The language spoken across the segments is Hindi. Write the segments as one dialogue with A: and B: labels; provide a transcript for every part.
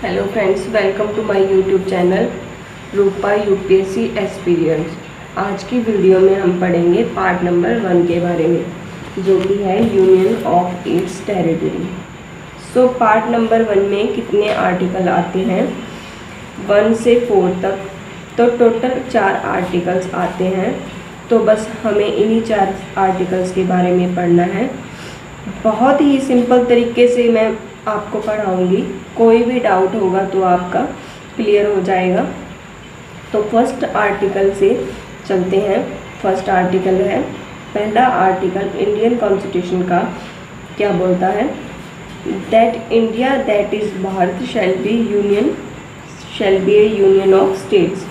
A: Hello friends, welcome to my YouTube channel Rupa UPSC experience. आज की वीडियो में हम पढ़ेंगे पार्ट नंबर 1 के बारे में, जो कि है union of its territory. So part number 1 में कितने आर्टिकल आते हैं? 1 से 4 तक, तो टोटल 4 आर्टिकल्स आते हैं। तो बस हमें इन्हीं 4 आर्टिकल्स के बारे में पढ़ना है। बहुत ही सिंपल तरीके से मैं आपको पढ़ाऊंगी, कोई भी डाउट होगा तो आपका क्लियर हो जाएगा। तो फर्स्ट आर्टिकल से चलते हैं। फर्स्ट आर्टिकल है, पहला आर्टिकल इंडियन कॉन्स्टिट्यूशन का क्या बोलता है? That India that is Bharat shall be A union of states.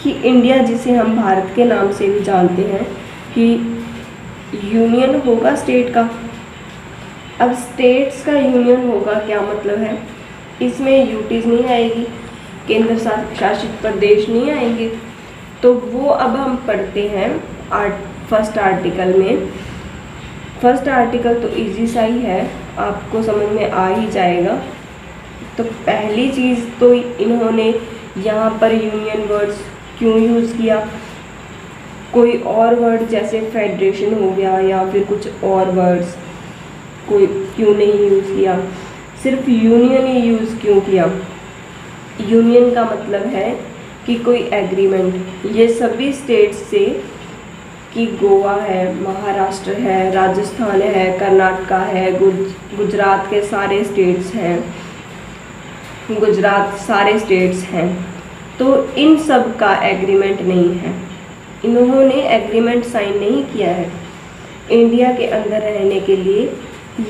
A: कि इंडिया, जिसे हम भारत के नाम से भी जानते हैं, कि यूनियन होगा स्टेट का। अब स्टेट्स का यूनियन होगा क्या मतलब है? इसमें यूटीज़ नहीं आएगी, केंद्र शासित प्रदेश नहीं आएंगे। तो वो अब हम पढ़ते हैं फर्स्ट आर्टिकल में। फर्स्ट आर्टिकल तो इजी सा ही है, आपको समझ में आ ही जाएगा। तो पहली चीज़ तो इन्होंने यहाँ पर यूनियन वर्ड्स क्यों यूज़ किया? कोई और वर्ड जैसे फेडरेशन हो गया या फिर कुछ और वर्ड्स कोई क्यों नहीं यूज़ किया? सिर्फ यूनियन ही यूज़ क्यों किया? यूनियन का मतलब है कि कोई एग्रीमेंट, ये सभी स्टेट्स से, कि गोवा है, महाराष्ट्र है, राजस्थान है, कर्नाटका है, गुजरात के सारे स्टेट्स हैं, गुजरात सारे स्टेट्स हैं। तो इन सब का एग्रीमेंट नहीं है, इन्होंने एग्रीमेंट साइन नहीं किया है इंडिया के अंदर रहने के लिए।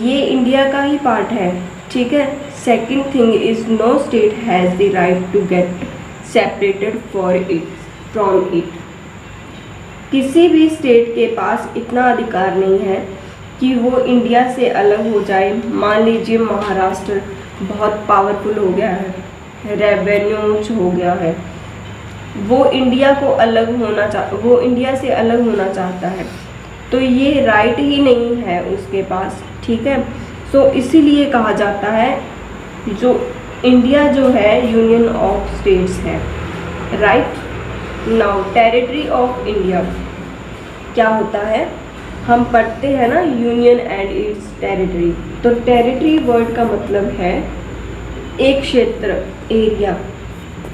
A: ये इंडिया का ही पार्ट है, ठीक है। Second thing is no state has the right to get separated from it. किसी भी स्टेट के पास इतना अधिकार नहीं है कि वो इंडिया से अलग हो जाए। मान लीजिए महाराष्ट्र बहुत पावरफुल हो गया है, रेवेन्यू हो गया है, वो इंडिया से अलग होना चाहता है, तो ये राइट ही नहीं है उसके पास, ठीक है। सो इसीलिए कहा जाता है जो इंडिया जो है यूनियन ऑफ स्टेट्स है, right. Now territory of India क्या होता है? हम पढ़ते हैं ना यूनियन एंड इट्स टेरिटरी। तो टेरिटरी वर्ड का मतलब है एक क्षेत्र, एरिया।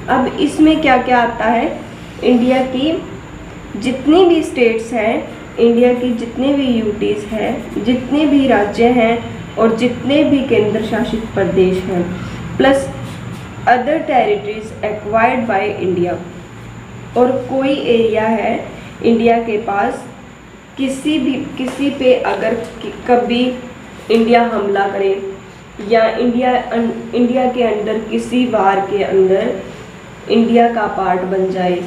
A: अब इसमें क्या क्या आता है? इंडिया की जितनी भी स्टेट्स हैं, इंडिया की जितने भी यूटीज़ हैं, जितने भी राज्य हैं और जितने भी केंद्र शासित प्रदेश हैं, plus other territories acquired by India. और कोई एरिया है इंडिया के पास, किसी पे अगर कभी इंडिया हमला करे या इंडिया के अंदर किसी वार के अंदर इंडिया का पार्ट बन जाए,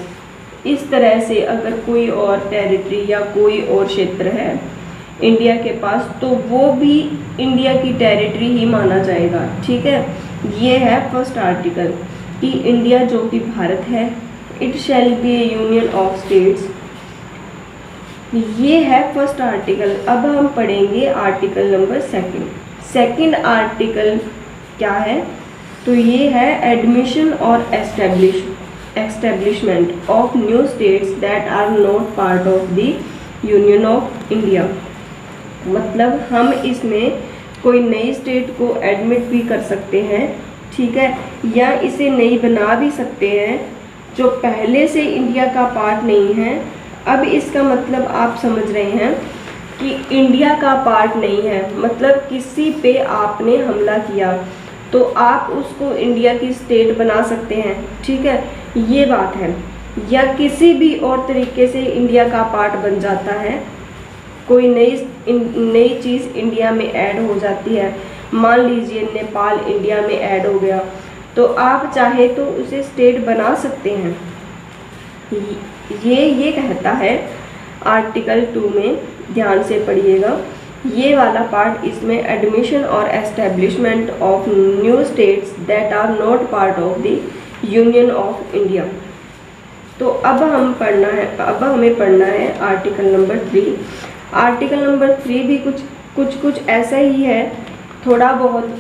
A: इस तरह से अगर कोई और टेरिटरी या कोई और क्षेत्र है इंडिया के पास, तो वो भी इंडिया की टेरिटरी ही माना जाएगा, ठीक है। ये है फर्स्ट आर्टिकल कि इंडिया जो कि भारत है, it shall be A union of states. ये है फर्स्ट आर्टिकल। अब हम पढ़ेंगे आर्टिकल नंबर सेकंड आर्टिकल क्या है? तो ये है एडमिशन और establishment of new states that are not part of the union of India. मतलब हम इसमें कोई नई स्टेट को एडमिट भी कर सकते हैं, ठीक है, या इसे नई बना भी सकते हैं जो पहले से इंडिया का पार्ट नहीं है। अब इसका मतलब आप समझ रहे हैं कि इंडिया का पार्ट नहीं है, मतलब किसी पे आपने हमला किया तो आप उसको इंडिया की स्टेट बना सकते हैं, ठीक है, ये बात है। या किसी भी और तरीके से इंडिया का पार्ट बन जाता है, कोई नई चीज़ इंडिया में ऐड हो जाती है। मान लीजिए नेपाल इंडिया में ऐड हो गया, तो आप चाहे तो उसे स्टेट बना सकते हैं। ये कहता है आर्टिकल 2 में, ध्यान से पढ़िएगा ये वाला पार्ट। इसमें एडमिशन और establishment of new states that are not part of the union of India. तो अब हमें पढ़ना है आर्टिकल नंबर 3। आर्टिकल नंबर 3 भी कुछ ऐसा ही है, थोड़ा बहुत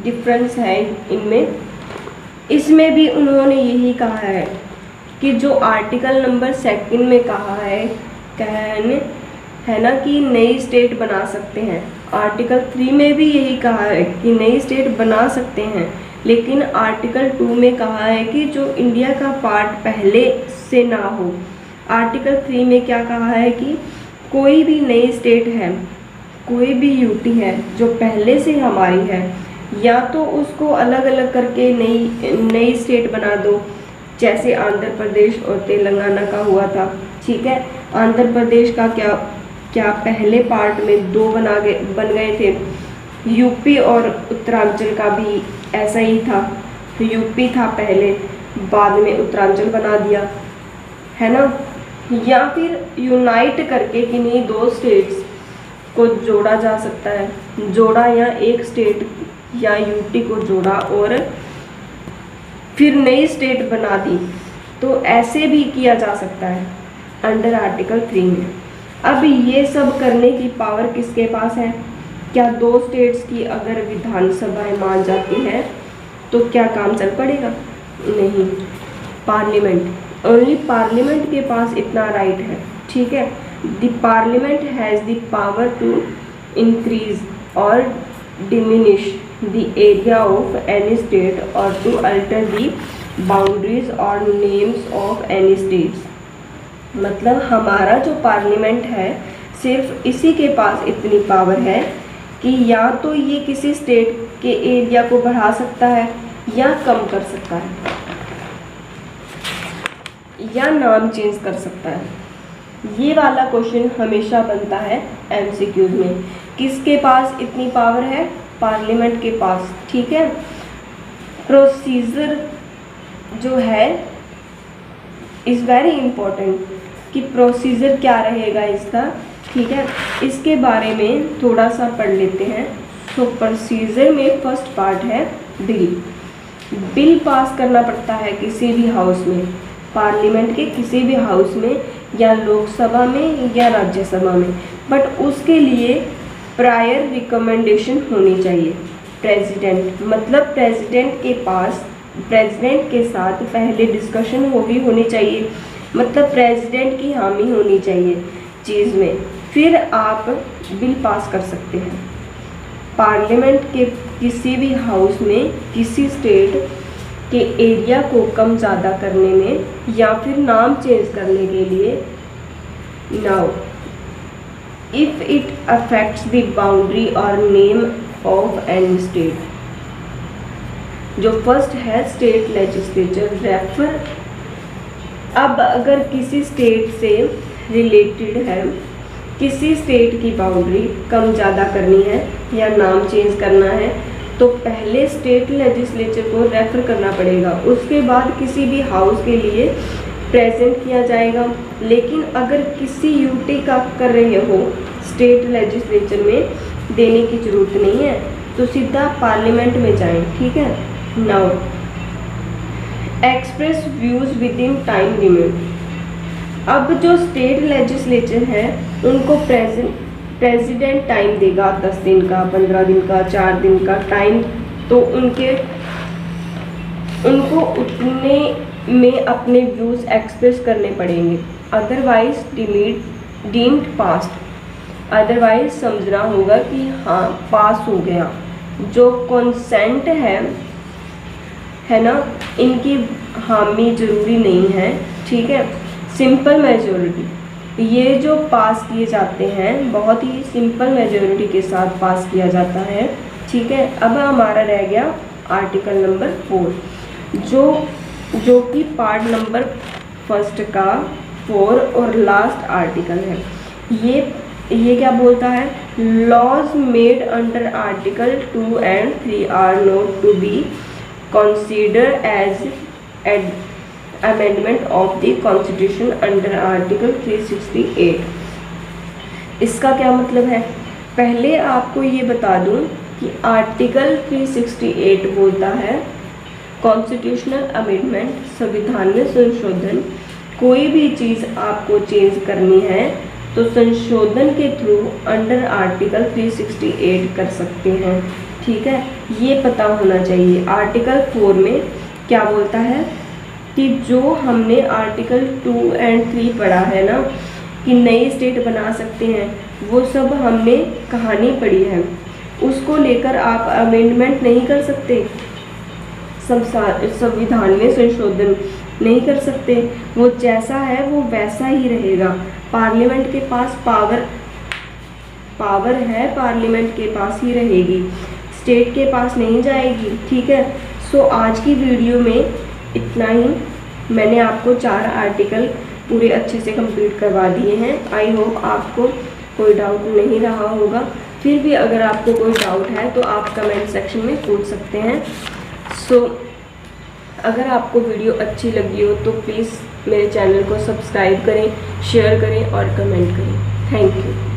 A: डिफरेंस है इनमें। इसमें भी उन्होंने यही कहा है कि जो आर्टिकल नंबर 2 में कहा है ना कि नई स्टेट बना सकते हैं, आर्टिकल 3 में भी यही कहा है कि नई स्टेट बना सकते हैं, लेकिन आर्टिकल 2 में कहा है कि जो इंडिया का पार्ट पहले से ना हो। आर्टिकल 3 में क्या कहा है कि कोई भी नई स्टेट है, कोई भी यूटी है जो पहले से हमारी है, या तो उसको अलग अलग करके नई स्टेट बना दो, जैसे आंध्र प्रदेश और तेलंगाना का हुआ था। ठीक है, आंध्र प्रदेश का क्या पहले पार्ट में 2 बन गए थे। यूपी और उत्तरांचल का भी ऐसा ही था, यूपी था पहले, बाद में उत्तरांचल बना दिया, है ना। या फिर यूनाइट करके किन्हीं 2 स्टेट्स को जोड़ा जा सकता है, जोड़ा, या एक स्टेट या यूटी को जोड़ा और फिर नई स्टेट बना दी, तो ऐसे भी किया जा सकता है अंडर आर्टिकल 3 में। अब ये सब करने की पावर किसके पास है? क्या 2 स्टेट्स की अगर विधानसभाएं मान जाती है तो क्या काम चल पड़ेगा? नहीं, पार्लियामेंट, ओनली पार्लियामेंट के पास इतना राइट है। ठीक है, the parliament has the power to increase और diminish the area of any state और टू अल्टर द बाउंड्रीज और नेम्स ऑफ एनी स्टेट्स। मतलब हमारा जो पार्लियामेंट है, सिर्फ इसी के पास इतनी पावर है कि या तो ये किसी स्टेट के एरिया को बढ़ा सकता है या कम कर सकता है, या नाम चेंज कर सकता है। ये वाला क्वेश्चन हमेशा बनता है एमसीक्यूज में, किसके पास इतनी पावर है? पार्लियामेंट के पास। ठीक है, प्रोसीजर जो है इज़ वेरी इम्पोर्टेंट, कि प्रोसीजर क्या रहेगा इसका। ठीक है, इसके बारे में थोड़ा सा पढ़ लेते हैं। तो प्रोसीजर में फर्स्ट पार्ट है बिल पास करना पड़ता है किसी भी हाउस में, पार्लियामेंट के किसी भी हाउस में, या लोकसभा में या राज्यसभा में, बट उसके लिए प्रायर रिकमेंडेशन होनी चाहिए प्रेसिडेंट, मतलब प्रेसिडेंट के साथ पहले डिस्कशन होनी चाहिए, मतलब प्रेसिडेंट की हामी होनी चाहिए चीज़ में, फिर आप बिल पास कर सकते हैं। पार्लियामेंट के किसी भी हाउस में किसी स्टेट के एरिया को कम ज़्यादा करने में या फिर नाम चेंज करने के लिए, now if it affects the boundary और नेम ऑफ एनी स्टेट, जो फर्स्ट है स्टेट लेजिस्लेचर रेफर। अब अगर किसी स्टेट से रिलेटेड है, किसी स्टेट की बाउंड्री कम ज़्यादा करनी है या नाम चेंज करना है, तो पहले स्टेट लेजिस्लेचर को रेफ़र करना पड़ेगा, उसके बाद किसी भी हाउस के लिए प्रेजेंट किया जाएगा। लेकिन अगर किसी यूटी का कर रहे हो स्टेट लेजिस्लेचर में, देने की ज़रूरत नहीं है, तो सीधा पार्लियामेंट में जाएं। ठीक है, now express views with in time limit. अब जो स्टेट लेजिस्लेचर है उनको प्रेसिडेंट टाइम देगा, 10 दिन का, 15 दिन का, 4 दिन का टाइम, तो उनको उतने में अपने व्यूज़ एक्सप्रेस करने पड़ेंगे, अदरवाइज डीम्ड पास्ड, अदरवाइज समझना होगा कि हाँ पास हो गया। जो कॉन्सेंट है ना, इनकी हामी जरूरी नहीं है। ठीक है, सिंपल मेजॉरिटी, ये जो पास किए जाते हैं बहुत ही सिंपल मेजॉरिटी के साथ पास किया जाता है। ठीक है, अब हमारा रह गया आर्टिकल नंबर 4, जो कि पार्ट नंबर फर्स्ट का 4 और लास्ट आर्टिकल है। ये क्या बोलता है? Laws made under article 2 and 3 are not to be considered as amendment of the constitution under article 368। इसका क्या मतलब है? पहले आपको ये बता दूं कि आर्टिकल 368 बोलता है कॉन्स्टिट्यूशनल अमेंडमेंट, संविधान में संशोधन। कोई भी चीज़ आपको चेंज करनी है तो संशोधन के थ्रू अंडर आर्टिकल 368 कर सकते हैं। ठीक है, ये पता होना चाहिए। आर्टिकल 4 में क्या बोलता है कि जो हमने आर्टिकल 2 और 3 पढ़ा है ना कि नई स्टेट बना सकते हैं, वो सब हमने कहानी पढ़ी है, उसको लेकर आप अमेंडमेंट नहीं कर सकते, संविधान में संशोधन नहीं कर सकते। वो जैसा है वो वैसा ही रहेगा। पार्लियामेंट के पास पावर है, पार्लियामेंट के पास ही रहेगी, स्टेट के पास नहीं जाएगी। ठीक है, सो आज की वीडियो में इतना ही। मैंने आपको 4 आर्टिकल पूरे अच्छे से कंप्लीट करवा दिए हैं। आई होप आपको कोई डाउट नहीं रहा होगा। फिर भी अगर आपको कोई डाउट है तो आप कमेंट सेक्शन में पूछ सकते हैं। सो अगर आपको वीडियो अच्छी लगी हो तो प्लीज़ मेरे चैनल को सब्सक्राइब करें, शेयर करें और कमेंट करें। Thank you.